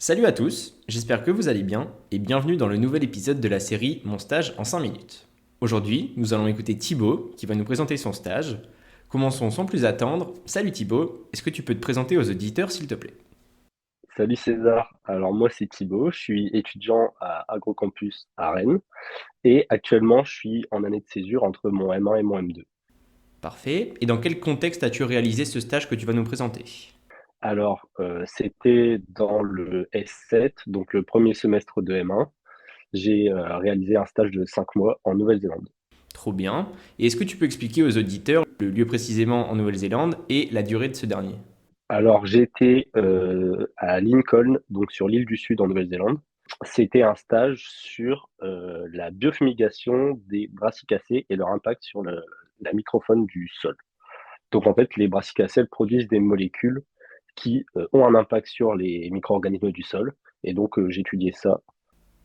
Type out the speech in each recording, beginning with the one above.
Salut à tous, j'espère que vous allez bien et bienvenue dans le nouvel épisode de la série Mon stage en 5 minutes. Aujourd'hui, nous allons écouter Thibaut qui va nous présenter son stage. Commençons sans plus attendre. Salut Thibaut, est-ce que tu peux te présenter aux auditeurs s'il te plaît? Salut César, alors moi c'est Thibaut, je suis étudiant à Agrocampus à Rennes et actuellement je suis en année de césure entre mon M1 et mon M2. Parfait. Et dans quel contexte as-tu réalisé ce stage que tu vas nous présenter? Alors c'était dans le S7, donc le premier semestre de M1, j'ai réalisé un stage de 5 mois en Nouvelle-Zélande. Trop bien. Et est-ce que tu peux expliquer aux auditeurs le lieu précisément en Nouvelle-Zélande et la durée de ce dernier? Alors j'étais à Lincoln, donc sur l'île du Sud en Nouvelle-Zélande. C'était un stage sur la biofumigation des brassicacées et leur impact sur la microfaune du sol. Donc en fait, les brassicacées produisent des molécules qui ont un impact sur les micro-organismes du sol. Et donc j'ai étudié ça.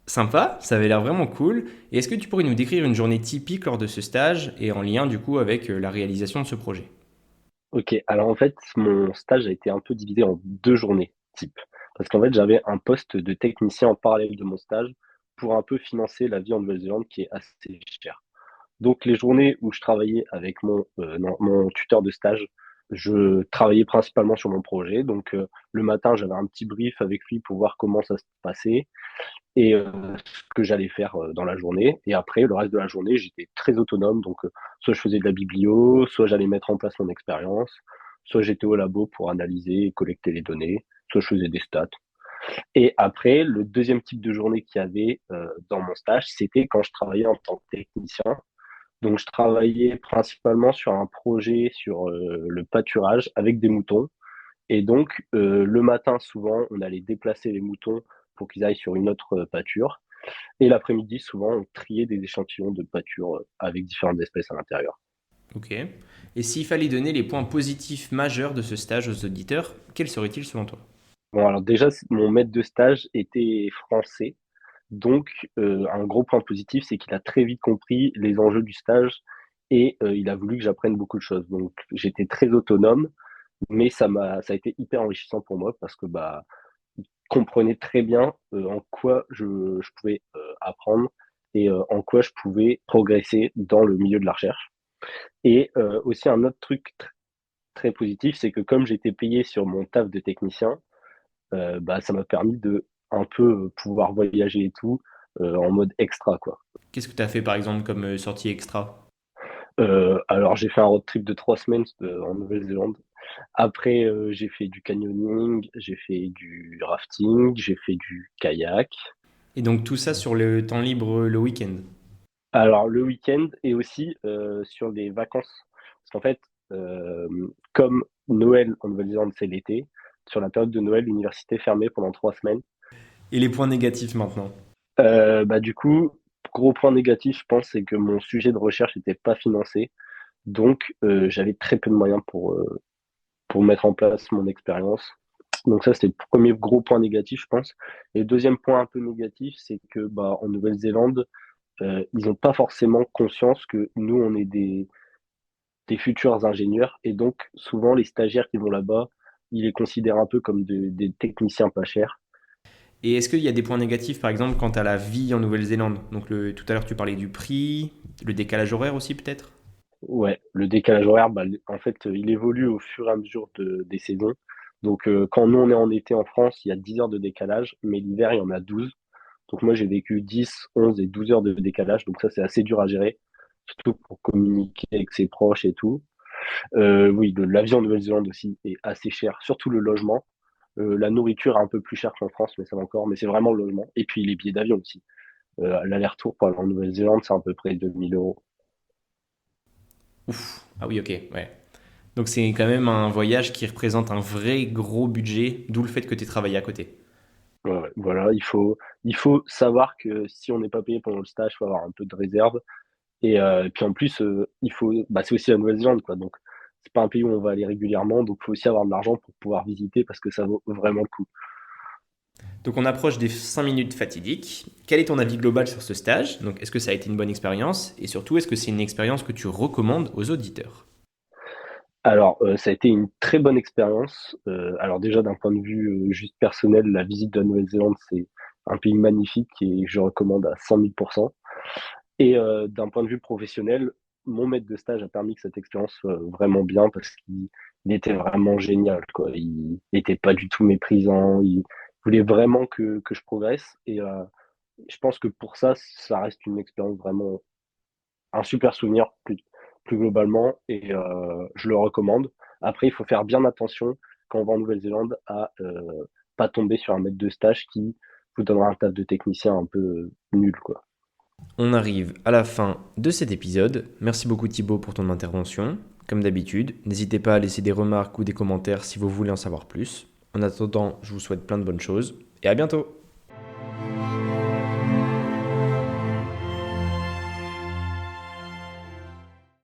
Sympa, ça avait l'air vraiment cool. Et est-ce que tu pourrais nous décrire une journée typique lors de ce stage et en lien du coup avec la réalisation de ce projet? Ok, alors en fait, mon stage a été un peu divisé en deux journées type. Parce qu'en fait, j'avais un poste de technicien en parallèle de mon stage pour un peu financer la vie en Nouvelle-Zélande qui est assez chère. Donc les journées où je travaillais avec mon tuteur de stage, je travaillais principalement sur mon projet. Donc le matin, j'avais un petit brief avec lui pour voir comment ça se passait et ce que j'allais faire dans la journée. Et après, le reste de la journée, j'étais très autonome. Donc soit je faisais de la biblio, soit j'allais mettre en place mon expérience, soit j'étais au labo pour analyser et collecter les données, soit je faisais des stats. Et après, le deuxième type de journée qu'il y avait dans mon stage, c'était quand je travaillais en tant que technicien. Donc, je travaillais principalement sur un projet sur le pâturage avec des moutons. Et donc, le matin, souvent, on allait déplacer les moutons pour qu'ils aillent sur une autre pâture. Et l'après-midi, souvent, on triait des échantillons de pâture avec différentes espèces à l'intérieur. Ok. Et s'il fallait donner les points positifs majeurs de ce stage aux auditeurs, quels seraient-ils selon toi? Bon, alors déjà, mon maître de stage était français. Donc, un gros point positif, c'est qu'il a très vite compris les enjeux du stage et il a voulu que j'apprenne beaucoup de choses. Donc, j'étais très autonome, mais ça a été hyper enrichissant pour moi parce que bah, comprenait très bien en quoi je pouvais apprendre et en quoi je pouvais progresser dans le milieu de la recherche. Et aussi un autre truc très positif, c'est que comme j'étais payé sur mon taf de technicien, bah, ça m'a permis de un peu pouvoir voyager et tout en mode extra, quoi. Qu'est-ce que tu as fait par exemple comme sortie extra? Alors j'ai fait un road trip de 3 semaines en Nouvelle-Zélande. Après, j'ai fait du canyoning, j'ai fait du rafting, j'ai fait du kayak. Et donc tout ça sur le temps libre le week-end. Alors le week-end et aussi sur des vacances. Parce qu'en fait, comme Noël en Nouvelle-Zélande, c'est l'été, sur la période de Noël, l'université est fermée pendant 3 semaines. Et les points négatifs maintenant. Bah, du coup, gros point négatif, je pense, c'est que mon sujet de recherche n'était pas financé. Donc, j'avais très peu de moyens pour mettre en place mon expérience. Donc ça, c'était le premier gros point négatif, je pense. Et le deuxième point un peu négatif, c'est que bah, en Nouvelle-Zélande, ils n'ont pas forcément conscience que nous, on est des futurs ingénieurs. Et donc, souvent, les stagiaires qui vont là-bas, ils les considèrent un peu comme des techniciens pas chers. Et est-ce qu'il y a des points négatifs par exemple quant à la vie en Nouvelle-Zélande? Donc tout à l'heure tu parlais du prix, le décalage horaire aussi peut-être? Ouais, le décalage horaire, bah, en fait, il évolue au fur et à mesure des saisons. Donc, quand nous, on est en été en France, il y a 10 heures de décalage, mais l'hiver, il y en a 12. Donc, moi, j'ai vécu 10, 11 et 12 heures de décalage. Donc, ça, c'est assez dur à gérer, surtout pour communiquer avec ses proches et tout. Oui, la vie en Nouvelle-Zélande aussi est assez chère, surtout le logement. La nourriture est un peu plus chère qu'en France, mais ça va encore. Mais c'est vraiment le logement. Et puis, les billets d'avion aussi. L'aller-retour pour aller en Nouvelle-Zélande, c'est à peu près 2 000 euros. Ouf, ah oui ok, ouais. Donc c'est quand même un voyage qui représente un vrai gros budget, d'où le fait que tu aies travaillé à côté. Ouais, ouais, voilà, il faut savoir que si on n'est pas payé pendant le stage, il faut avoir un peu de réserve. Et puis en plus, bah, c'est aussi la Nouvelle-Zélande, quoi. Donc, c'est pas un pays où on va aller régulièrement. Donc, il faut aussi avoir de l'argent pour pouvoir visiter parce que ça vaut vraiment le coup. Donc on approche des 5 minutes fatidiques. Quel est ton avis global sur ce stage? Donc est-ce que ça a été une bonne expérience? Et surtout, est-ce que c'est une expérience que tu recommandes aux auditeurs? Alors, ça a été une très bonne expérience. Alors déjà d'un point de vue, juste personnel, la visite de la Nouvelle-Zélande, c'est un pays magnifique et je recommande à 100 000. Et d'un point de vue professionnel, mon maître de stage a permis que cette expérience soit vraiment bien parce qu'il était vraiment génial, quoi. Il n'était pas du tout méprisant, il voulait vraiment que je progresse et je pense que pour ça, ça reste une expérience vraiment un super souvenir plus globalement et je le recommande. Après, il faut faire bien attention quand on va en Nouvelle-Zélande à pas tomber sur un maître de stage qui vous donnera un taf de technicien un peu nul, quoi. On arrive à la fin de cet épisode. Merci beaucoup Thibaut pour ton intervention. Comme d'habitude, n'hésitez pas à laisser des remarques ou des commentaires si vous voulez en savoir plus. En attendant, je vous souhaite plein de bonnes choses et à bientôt.